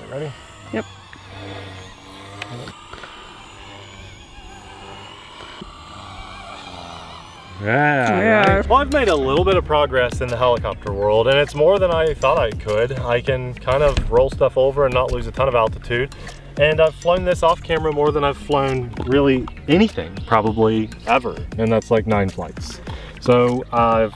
Ready? Yep. Yeah. Right. Well, I've made a little bit of progress in the helicopter world, and it's more than I thought I could. I can kind of roll stuff over and not lose a ton of altitude. And I've flown this off camera more than I've flown really anything, probably ever. And that's like 9 flights. So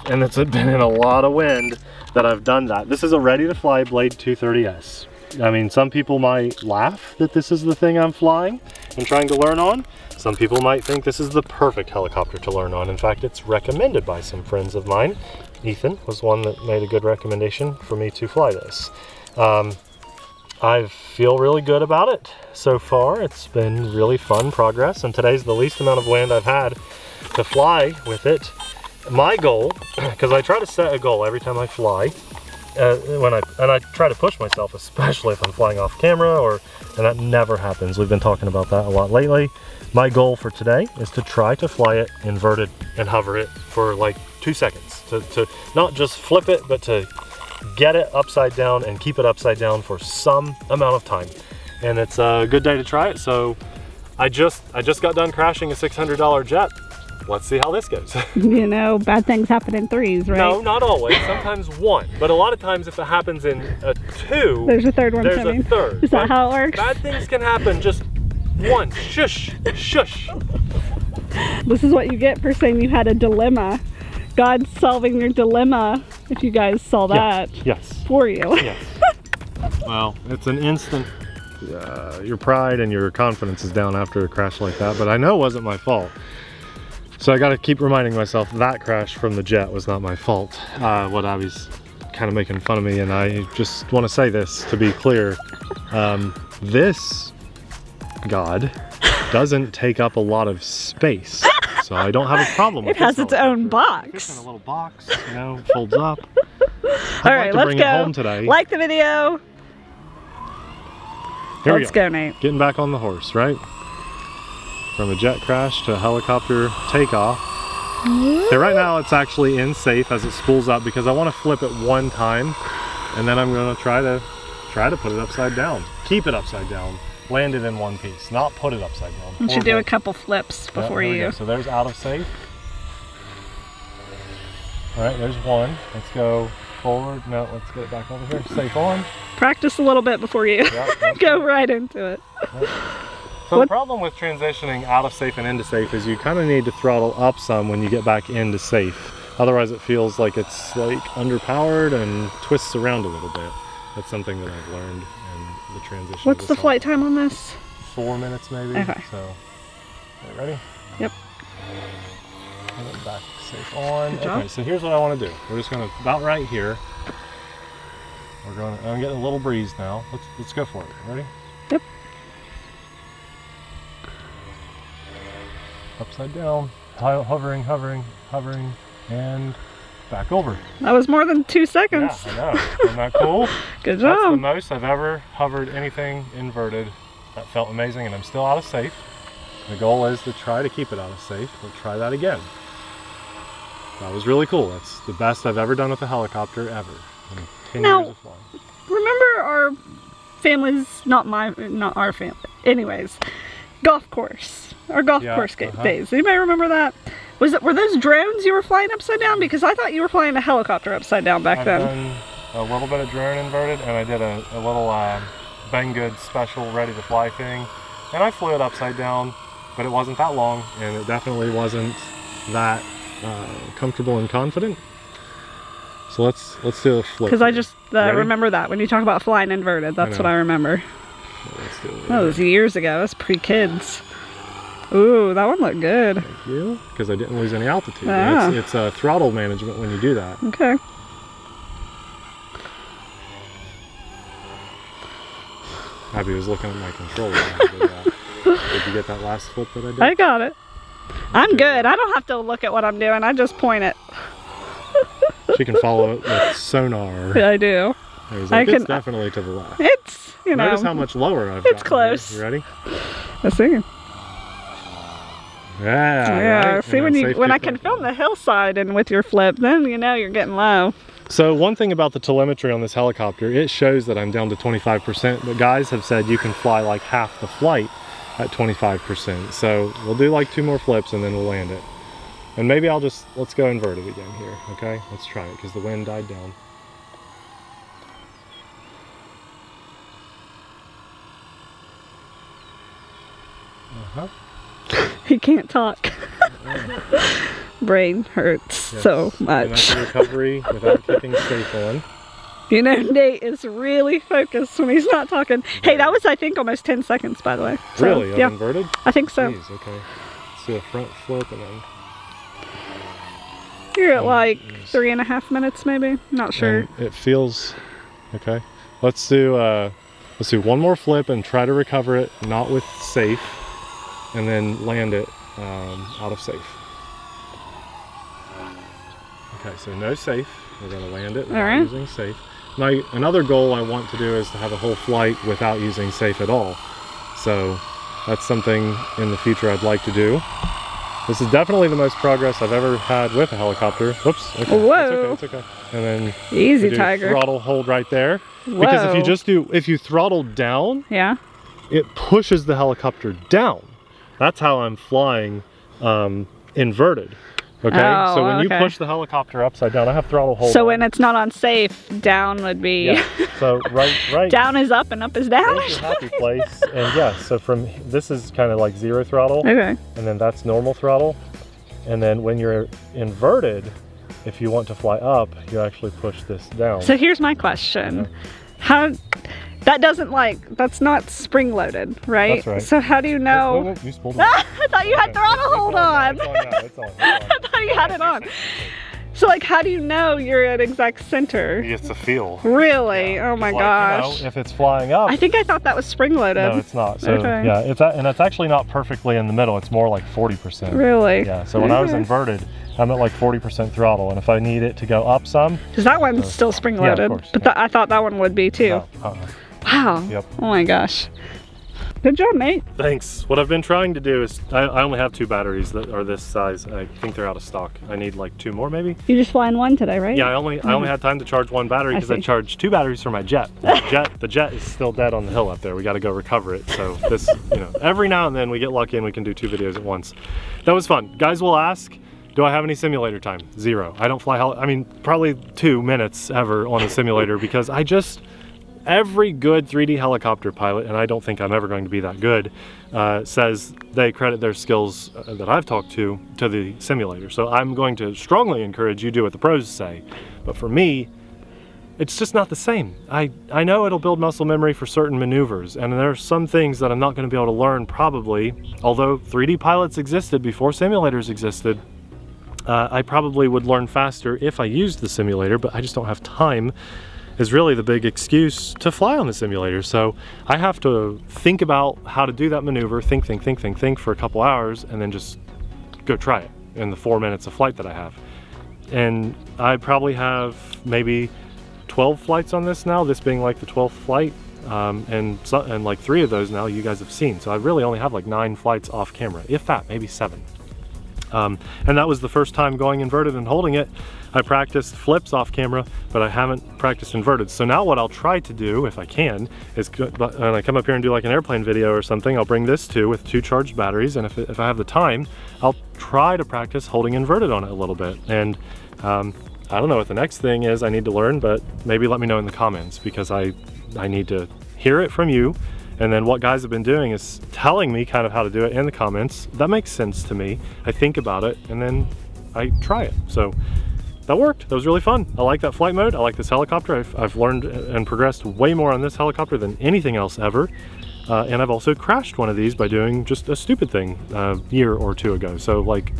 and it's been in a lot of wind that I've done that. This is a ready to fly Blade 230S. I mean, some people might laugh that this is the thing I'm flying and trying to learn on. Some people might think this is the perfect helicopter to learn on. In fact, it's recommended by some friends of mine. Ethan was one that made a good recommendation for me to fly this. I feel really good about it so far. It's been really fun progress, and today's the least amount of wind I've had to fly with it. My goal, because I try to set a goal every time I fly, and I try to push myself, especially if I'm flying off camera, and that never happens. We've been talking about that a lot lately. My goal for today is to try to fly it inverted and hover it for like 2 seconds. To not just flip it, but to get it upside down and keep it upside down for some amount of time. And it's a good day to try it. So I just got done crashing a $600 jet. Let's see how this goes. You know, bad things happen in 3s, right? No, not always. Sometimes 1. But a lot of times if it happens in a 2, there's a third one there's coming. A third. Is that how it works? Bad things can happen just 1. Shush, shush. This is what you get for saying you had a dilemma. God's solving your dilemma, if you guys saw that. Yes. For you. Yes. Well, it's an instant, your pride and your confidence is down after a crash like that, but I know it wasn't my fault. So I gotta keep reminding myself that crash from the jet was not my fault. What I was kind of making fun of me, and I just want to say this to be clear. This God doesn't take up a lot of space, so I don't have a problem with it. It has its own box. It's in a little box, you know, folds up. All right, let's bring go. It home today. Like the video. Here Let's go, Nate. Getting back on the horse, right? From a jet crash to a helicopter takeoff. Okay, right now it's actually in safe as it spools up because I want to flip it 1 time, and then I'm going to try to put it upside down. Keep it upside down. Land it in one piece, not put it upside down. You should do a couple flips before you. So there's out of safe. All right, there's 1. Let's go forward. No, let's get it back over here. Safe on. Practice a little bit before you go right into it. Yep. So the problem with transitioning out of safe and into safe is you kind of need to throttle up some when you get back into safe. Otherwise it feels like it's like underpowered and twists around a little bit. That's something that I've learned in the transition. What's the flight time on this? 4 minutes maybe. Okay. So, are you ready? Yep. And then back safe on. Good job. Okay, so here's what I want to do. We're just going to, about right here, I'm getting a little breeze now. Let's go for it. Ready? Yep. Upside down, hovering, hovering, hovering, and back over. That was more than 2 seconds. Yeah, I know. Isn't that cool? Good job. That's the most I've ever hovered anything inverted. That felt amazing, and I'm still out of safe. The goal is to try to keep it out of safe. We'll try that again. That was really cool. That's the best I've ever done with a helicopter ever. In 10 years of flying. Remember our family's, not our family. Anyways, golf course. Our golf course days. Anybody remember that? Were those drones you were flying upside down? Because I thought you were flying a helicopter upside down back then. I've done a little bit of drone inverted, and I did a little Banggood special ready to fly thing. And I flew it upside down, but it wasn't that long, and it definitely wasn't that comfortable and confident. So let's do a flip. Because I just remember that when you talk about flying inverted, that's what I remember. Let's do it. That was years ago. That's pre-kids. Ooh, that one looked good. Thank you. Because I didn't lose any altitude. Ah. It's throttle management when you do that. Okay. Abby was looking at my controller. Did you get that last flip that I did? I got it. I'm good. I don't have to look at what I'm doing. I just point it. She can follow it with sonar. Yeah, I do. It's definitely to the left. It's, you know. Notice how much lower I've It's close. Here. You ready? Let's see. Yeah. Yeah. Right? See, when I can film the hillside and with your flip, then you know you're getting low. So one thing about the telemetry on this helicopter, it shows that I'm down to 25%, but guys have said you can fly like half the flight at 25%. So we'll do like 2 more flips and then we'll land it. And maybe let's go inverted again here, okay? Let's try it because the wind died down. He can't talk. Brain hurts so much. And that's the recovery without kicking safe on. You know, Nate is really focused when he's not talking. Hey, that was, I think, almost 10 seconds, by the way. So, really? Yeah. Inverted? I think so. Jeez, okay. Let's do a front flip and then... You're at like 3.5 minutes, maybe. Not sure. And it feels... Okay. Let's do 1 more flip and try to recover it, not with safe, and then land it out of safe. Okay, so no safe. We're going to land it without using safe. Another goal I want to do is to have a whole flight without using safe at all. So that's something in the future I'd like to do. This is definitely the most progress I've ever had with a helicopter. Whoops. Okay. Whoa. It's okay. And then easy, tiger. Throttle hold right there. Whoa. Because if you throttle down, it pushes the helicopter down. That's how I'm flying inverted. Okay, so when you push the helicopter upside down, I have throttle hold. So when it's not on safe, down would be. Yeah. So right. Down is up and up is down. There's your happy place. And yeah, so this is kind of like 0 throttle. Okay. And then that's normal throttle. And then when you're inverted, if you want to fly up, you actually push this down. So here's my question: that's not spring loaded, right? That's right. So how do you know? Oh, you spooled it. I thought you had throttle hold on. It's on. I thought you had it on. So like, how do you know you're at exact center? It's a feel. Really? Yeah. Oh my gosh. You know, if it's flying up. I think I thought that was spring loaded. No, it's not. So yeah, it's actually not perfectly in the middle. It's more like 40%. Really? Yeah. So when I was inverted, I'm at like 40% throttle, and if I need it to go up some. Because that one's still spring loaded. Yeah, of course. But I thought that one would be too. No, Wow. Yep. Oh my gosh. Good job, mate. Thanks. What I've been trying to do is, I only have 2 batteries that are this size. I think they're out of stock. I need like 2 more maybe. You just flying 1 today, right? Yeah, I only had time to charge 1 battery because I charged 2 batteries for my jet. The jet is still dead on the hill up there. We got to go recover it. So this, every now and then we get lucky and we can do 2 videos at once. That was fun. Guys will ask, do I have any simulator time? 0. I don't fly probably 2 minutes ever on a simulator because every good 3D helicopter pilot, and I don't think I'm ever going to be that good, says they credit their skills that I've talked to the simulator. So I'm going to strongly encourage you do what the pros say. But for me, it's just not the same. I know it'll build muscle memory for certain maneuvers, and there are some things that I'm not going to be able to learn probably. Although 3D pilots existed before simulators existed, I probably would learn faster if I used the simulator, but I just don't have time. Is really the big excuse to fly on the simulator. So I have to think about how to do that maneuver, think for a couple hours, and then just go try it in the 4 minutes of flight that I have. And I probably have maybe 12 flights on this now, this being like the 12th flight, and like 3 of those now you guys have seen. So I really only have like 9 flights off camera, if that, maybe 7. And that was the first time going inverted and holding it. I practiced flips off camera, but I haven't practiced inverted. So now what I'll try to do, if I can, is when I come up here and do like an airplane video or something, I'll bring this too with 2 charged batteries, and if I have the time, I'll try to practice holding inverted on it a little bit. And I don't know what the next thing is I need to learn, but maybe let me know in the comments, because I need to hear it from you. And then what guys have been doing is telling me kind of how to do it in the comments. That makes sense to me. I think about it and then I try it. So that worked. That was really fun. I like that flight mode. I like this helicopter. I've learned and progressed way more on this helicopter than anything else ever. And I've also crashed one of these by doing just a stupid thing a year or 2 ago. So like,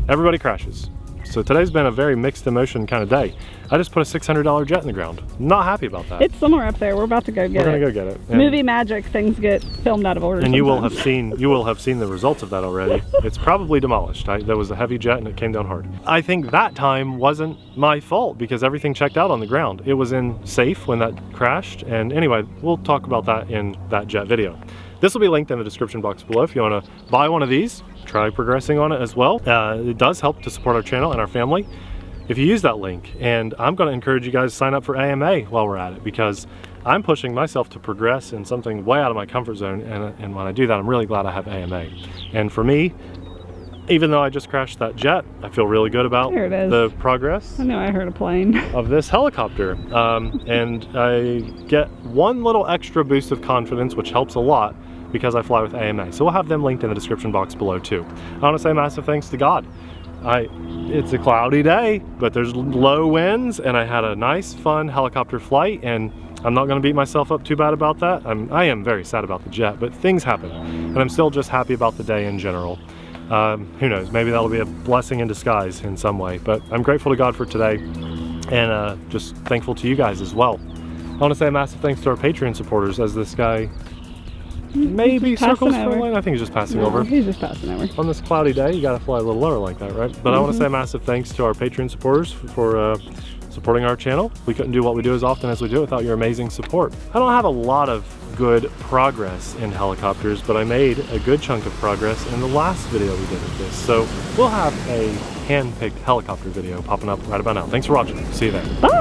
everybody crashes. So today's been a very mixed emotion kind of day. I just put a $600 jet in the ground. Not happy about that. It's somewhere up there. We're about to go get it. We're gonna go get it. And movie magic, things get filmed out of order. And you will have seen the results of that already. It's probably demolished. There was a heavy jet and it came down hard. I think that time wasn't my fault because everything checked out on the ground. It was in safe when that crashed. And anyway, we'll talk about that in that jet video. This will be linked in the description box below if you want to buy one of these. Try progressing on it as well. It does help to support our channel and our family. if you use that link. And I'm going to encourage you guys to sign up for AMA while we're at it, because I'm pushing myself to progress in something way out of my comfort zone, and when I do that, I'm really glad I have AMA. And for me, even though I just crashed that jet, I feel really good about the progress. I know, I heard a plane. Of this helicopter. And I get one little extra boost of confidence, which helps a lot, because I fly with AMA. So we'll have them linked in the description box below too. I want to say massive thanks to God. It's a cloudy day, but there's low winds, and I had a nice, fun helicopter flight, and I'm not going to beat myself up too bad about that. I am very sad about the jet, but things happen, and I'm still just happy about the day in general. Who knows, maybe that'll be a blessing in disguise in some way, but I'm grateful to God for today, and just thankful to you guys as well. I want to say a massive thanks to our Patreon supporters, as this guy maybe circles for a line. I think he's just passing over. He's just passing over. On this cloudy day, you gotta fly a little lower like that, right? But I want to say a massive thanks to our Patreon supporters for supporting our channel. We couldn't do what we do as often as we do without your amazing support. I don't have a lot of good progress in helicopters, but I made a good chunk of progress in the last video we did of this. So we'll have a hand-picked helicopter video popping up right about now. Thanks for watching. See you there. Bye!